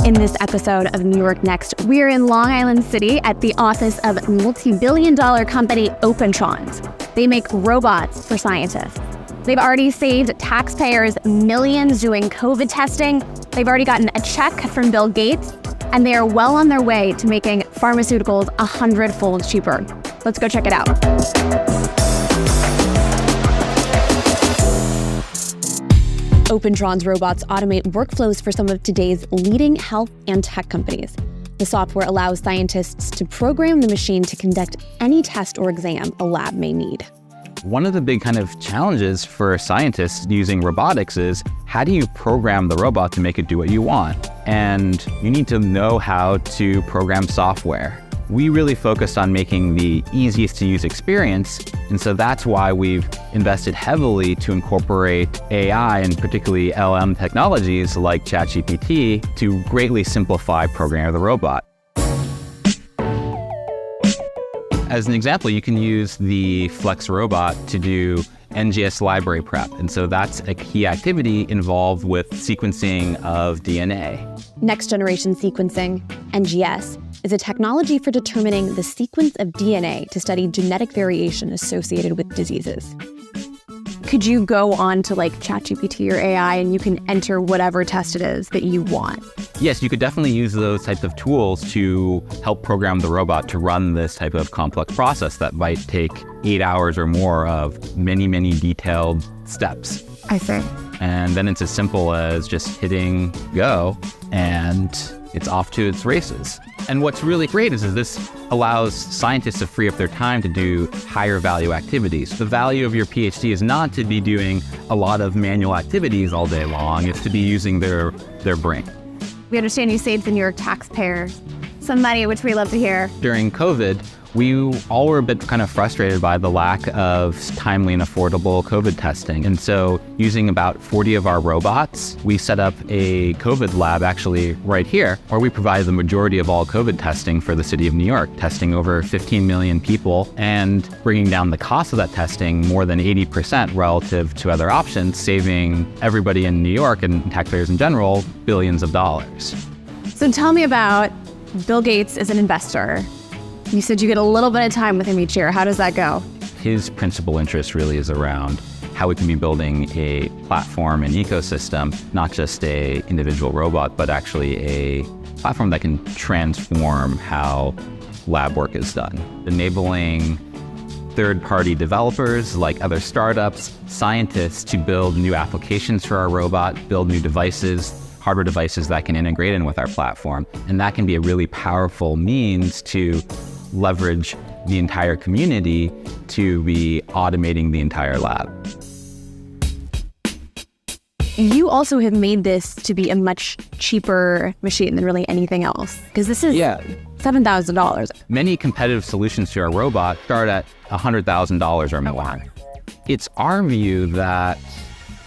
In this episode of New York Next, we're in Long Island City at the office of multi-billion-dollar company Opentrons. They make robots for scientists. They've already saved taxpayers millions doing COVID testing. They've already gotten a check from Bill Gates, and they are well on their way to making pharmaceuticals 100-fold cheaper. Let's go check it out. Opentrons robots automate workflows for some of today's leading health and tech companies. The software allows scientists to program the machine to conduct any test or exam a lab may need. One of the big kind of challenges for scientists using robotics is how do you program the robot to make it do what you want? And you need to know how to program software. We really focused on making the easiest to use experience, and so that's why we've invested heavily to incorporate AI and particularly LM technologies like ChatGPT to greatly simplify programming of the robot. As an example, you can use the Flex robot to do NGS library prep, and so that's a key activity involved with sequencing of DNA. Next-generation sequencing, NGS, is a technology for determining the sequence of DNA to study genetic variation associated with diseases. Could you go on to like ChatGPT or AI and you can enter whatever test it is that you want? Yes, you could definitely use those types of tools to help program the robot to run this type of complex process that might take 8 hours or more of many, many detailed steps. I see. And then it's as simple as just hitting go and it's off to its races. And what's really great is this allows scientists to free up their time to do higher value activities. The value of your PhD is not to be doing a lot of manual activities all day long, it's to be using their brain. We understand you saved the New York taxpayers some money, which we love to hear. During COVID, we all were a bit kind of frustrated by the lack of timely and affordable COVID testing. And so using about 40 of our robots, we set up a COVID lab actually right here, where we provide the majority of all COVID testing for the city of New York, testing over 15 million people and bringing down the cost of that testing more than 80% relative to other options, saving everybody in New York and taxpayers in general billions of dollars. So tell me about Bill Gates as an investor. You said you get a little bit of time with him each year. How does that go? His principal interest really is around how we can be building a platform and ecosystem, not just a individual robot, but actually a platform that can transform how lab work is done, enabling third-party developers like other startups, scientists to build new applications for our robot, build new devices, hardware devices that can integrate in with our platform. And that can be a really powerful means to leverage the entire community to be automating the entire lab. You also have made this to be a much cheaper machine than really anything else, because this is $7,000. Many competitive solutions to our robot start at $100,000 or more. Wow. It's our view that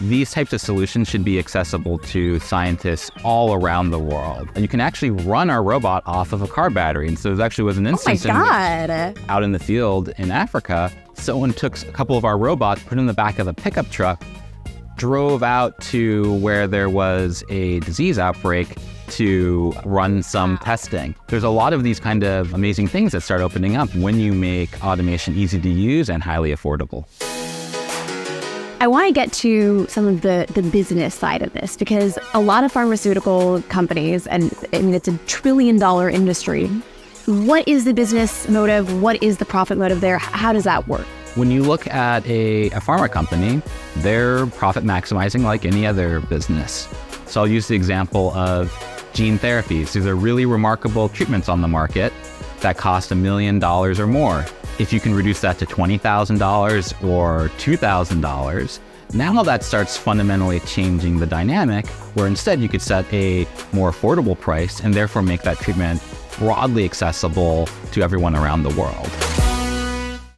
these types of solutions should be accessible to scientists all around the world. And you can actually run our robot off of a car battery. And so there actually was an instance out in the field in Africa, someone took a couple of our robots, put in the back of a pickup truck, drove out to where there was a disease outbreak to run some testing. There's a lot of these kind of amazing things that start opening up when you make automation easy to use and highly affordable. I want to get to some of the business side of this, because a lot of pharmaceutical companies, and I mean, it's a $1 trillion industry. What is the business motive? What is the profit motive there? How does that work? When you look at a pharma company, they're profit maximizing like any other business. So I'll use the example of gene therapies. These are really remarkable treatments on the market that cost $1 million or more. If you can reduce that to $20,000 or $2,000, now that starts fundamentally changing the dynamic, where instead you could set a more affordable price and therefore make that treatment broadly accessible to everyone around the world.